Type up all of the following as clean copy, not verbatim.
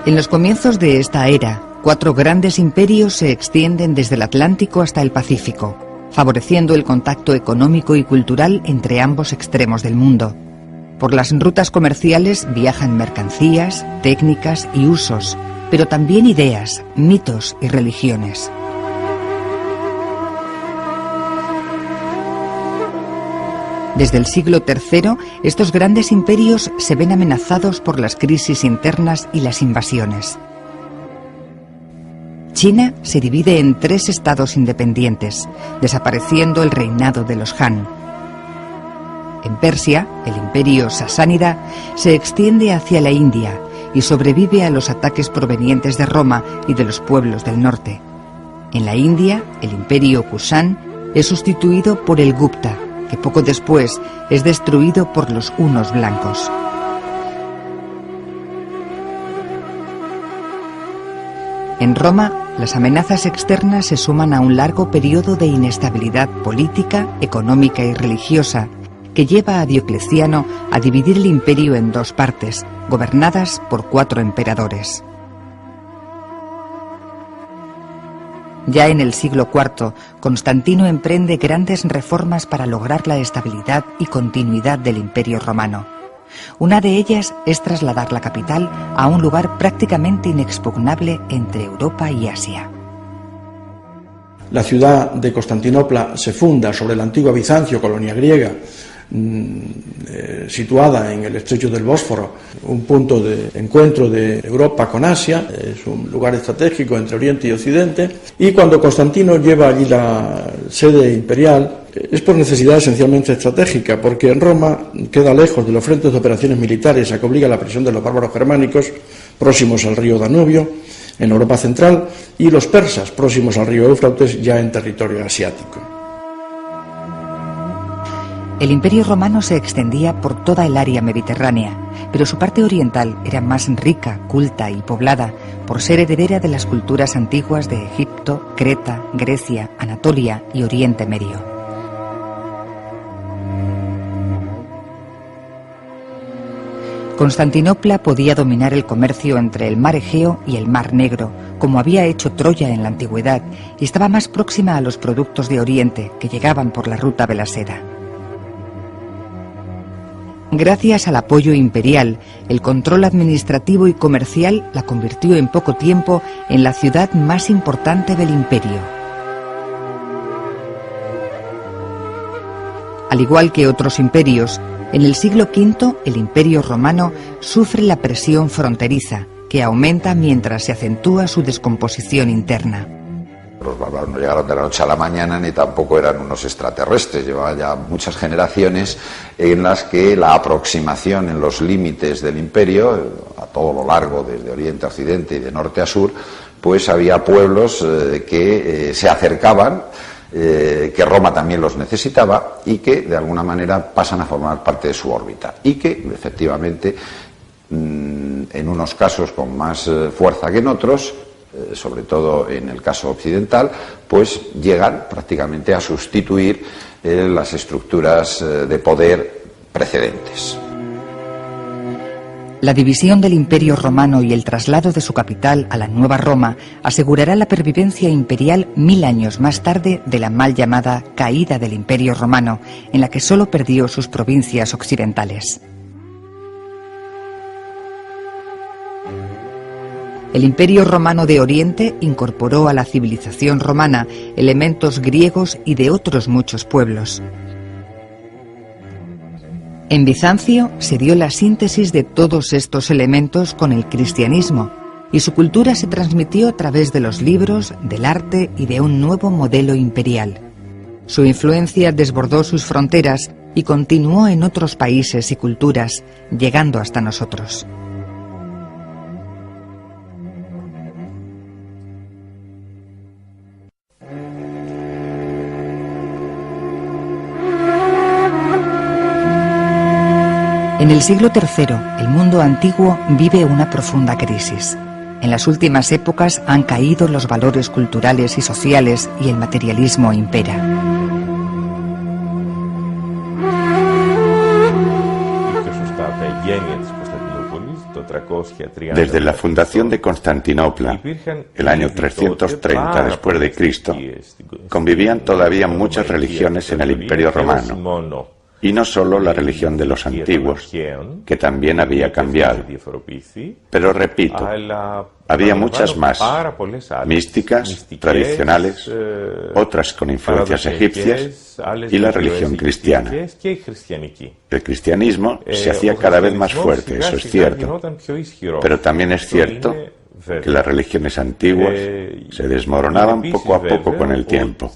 En los comienzos de esta era, 4 grandes imperios se extienden desde el Atlántico hasta el Pacífico, favoreciendo el contacto económico y cultural entre ambos extremos del mundo. Por las rutas comerciales viajan mercancías, técnicas y usos, pero también ideas, mitos y religiones. Desde el siglo III, estos grandes imperios se ven amenazados por las crisis internas y las invasiones. China se divide en 3 estados independientes, desapareciendo el reinado de los Han. En Persia, el imperio sasánida se extiende hacia la India y sobrevive a los ataques provenientes de Roma y de los pueblos del norte. En la India, el imperio Kushan es sustituido por el Gupta, que poco después es destruido por los hunos blancos. En Roma, las amenazas externas se suman a un largo periodo de inestabilidad política, económica y religiosa, que lleva a Diocleciano a dividir el imperio en 2 partes, gobernadas por 4 emperadores. Ya en el siglo IV, Constantino emprende grandes reformas para lograr la estabilidad y continuidad del Imperio Romano. Una de ellas es trasladar la capital a un lugar prácticamente inexpugnable entre Europa y Asia. La ciudad de Constantinopla se funda sobre la antigua Bizancio, colonia griega, situada en el estrecho del Bósforo, un punto de encuentro de Europa con Asia, es un lugar estratégico entre Oriente y Occidente, y cuando Constantino lleva allí la sede imperial es por necesidad esencialmente estratégica, porque en Roma queda lejos de los frentes de operaciones militares a que obliga la presión de los bárbaros germánicos próximos al río Danubio en Europa central y los persas próximos al río Éufrates ya en territorio asiático. El Imperio Romano se extendía por toda el área mediterránea, pero su parte oriental era más rica, culta y poblada por ser heredera de las culturas antiguas de Egipto, Creta, Grecia, Anatolia y Oriente Medio. Constantinopla podía dominar el comercio entre el mar Egeo y el mar Negro, como había hecho Troya en la antigüedad, y estaba más próxima a los productos de Oriente que llegaban por la ruta de la seda. Gracias al apoyo imperial, el control administrativo y comercial la convirtió en poco tiempo en la ciudad más importante del imperio. Al igual que otros imperios, en el siglo V el Imperio Romano sufre la presión fronteriza, que aumenta mientras se acentúa su descomposición interna. Los bárbaros no llegaron de la noche a la mañana ni tampoco eran unos extraterrestres. Llevaban ya muchas generaciones en las que la aproximación en los límites del imperio, a todo lo largo, desde oriente a occidente y de norte a sur, pues había pueblos que se acercaban, que Roma también los necesitaba y que de alguna manera pasan a formar parte de su órbita y que efectivamente en unos casos con más fuerza que en otros, sobre todo en el caso occidental, pues llegan prácticamente a sustituir las estructuras de poder precedentes. La división del Imperio Romano y el traslado de su capital a la Nueva Roma asegurará la pervivencia imperial 1000 años más tarde de la mal llamada caída del Imperio Romano, en la que solo perdió sus provincias occidentales. El Imperio Romano de Oriente incorporó a la civilización romana elementos griegos y de otros muchos pueblos. En Bizancio se dio la síntesis de todos estos elementos con el cristianismo, y su cultura se transmitió a través de los libros, del arte y de un nuevo modelo imperial. Su influencia desbordó sus fronteras y continuó en otros países y culturas, llegando hasta nosotros. En el siglo III, el mundo antiguo vive una profunda crisis. En las últimas épocas han caído los valores culturales y sociales y el materialismo impera. Що стати єнець Константинополіс, то треба Desde la fundación de Constantinopla, el año 330 después de Cristo, convivían todavía muchas religiones en el Imperio Romano, y no solo la religión de los antiguos, que también había cambiado. Pero repito, había muchas más, místicas, tradicionales, otras con influencias egipcias y la religión cristiana. El cristianismo se hacía cada vez más fuerte, eso es cierto, pero también es cierto que las religiones antiguas se desmoronaban poco a poco con el tiempo.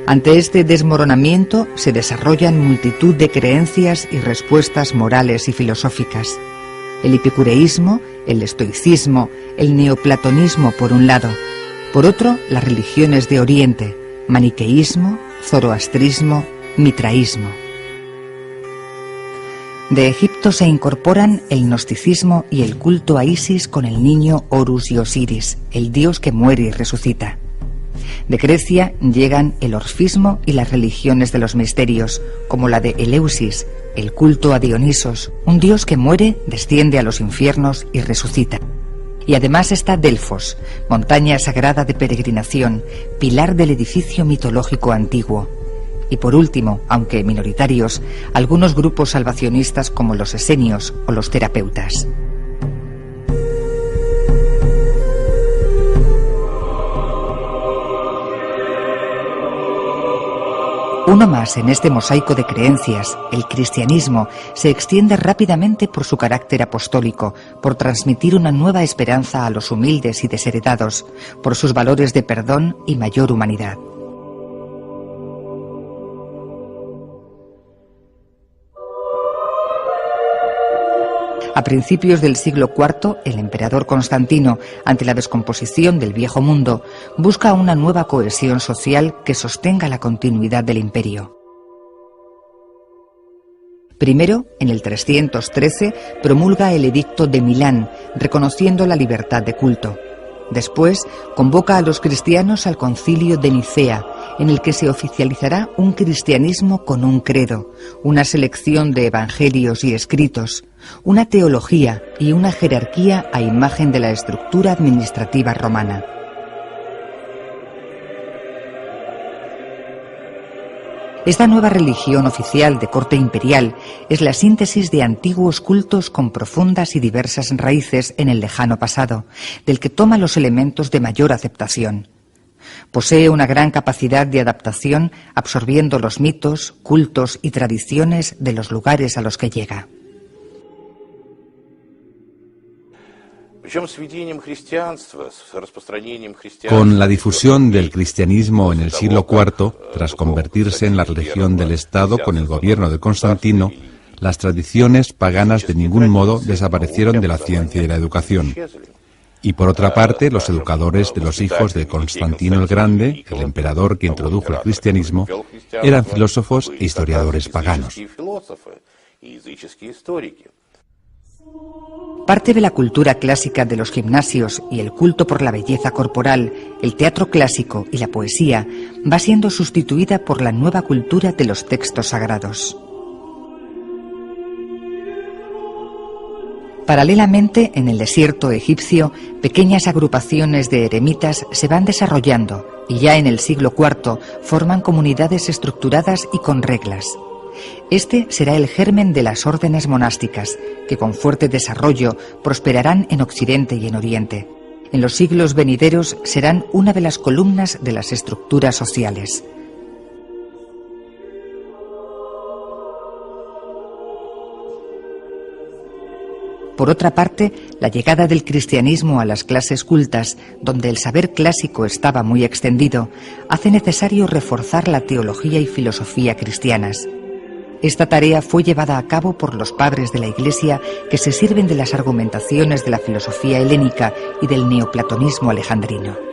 Ante este desmoronamiento se desarrollan multitud de creencias y respuestas morales y filosóficas. El epicureísmo, el estoicismo, el neoplatonismo por un lado, por otro las religiones de Oriente, maniqueísmo, zoroastrismo, mitraísmo. De Egipto se incorporan el gnosticismo y el culto a Isis con el niño Horus y Osiris, el dios que muere y resucita. De Grecia llegan el orfismo y las religiones de los misterios, como la de Eleusis, el culto a Dionisos, un dios que muere, desciende a los infiernos y resucita. Y además está Delfos, montaña sagrada de peregrinación, pilar del edificio mitológico antiguo. Y por último, aunque minoritarios, algunos grupos salvacionistas como los esenios o los terapeutas. Uno más en este mosaico de creencias, el cristianismo, se extiende rápidamente por su carácter apostólico, por transmitir una nueva esperanza a los humildes y desheredados, por sus valores de perdón y mayor humanidad. A principios del siglo IV, el emperador Constantino, ante la descomposición del viejo mundo, busca una nueva cohesión social que sostenga la continuidad del imperio. Primero, en el 313, promulga el Edicto de Milán, reconociendo la libertad de culto. Después, convoca a los cristianos al Concilio de Nicea, en el que se oficializará un cristianismo con un credo, una selección de evangelios y escritos, una teología y una jerarquía a imagen de la estructura administrativa romana. Esta nueva religión oficial de corte imperial es la síntesis de antiguos cultos con profundas y diversas raíces en el lejano pasado, del que toma los elementos de mayor aceptación. Posee una gran capacidad de adaptación, absorbiendo los mitos, cultos y tradiciones de los lugares a los que llega. Con la difusión del cristianismo en el siglo IV, tras convertirse en la religión del Estado con el gobierno de Constantino, las tradiciones paganas de ningún modo desaparecieron de la ciencia y la educación. Y por otra parte, los educadores de los hijos de Constantino el Grande, el emperador que introdujo el cristianismo, eran filósofos e historiadores paganos. Parte de la cultura clásica de los gimnasios y el culto por la belleza corporal, el teatro clásico y la poesía va siendo sustituida por la nueva cultura de los textos sagrados. Paralelamente, en el desierto egipcio, pequeñas agrupaciones de eremitas se van desarrollando y ya en el siglo IV forman comunidades estructuradas y con reglas. Este será el germen de las órdenes monásticas, que con fuerte desarrollo prosperarán en Occidente y en Oriente. En los siglos venideros serán una de las columnas de las estructuras sociales. Por otra parte, la llegada del cristianismo a las clases cultas, donde el saber clásico estaba muy extendido, hace necesario reforzar la teología y filosofía cristianas. Esta tarea fue llevada a cabo por los padres de la Iglesia, que se sirven de las argumentaciones de la filosofía helénica y del neoplatonismo alejandrino.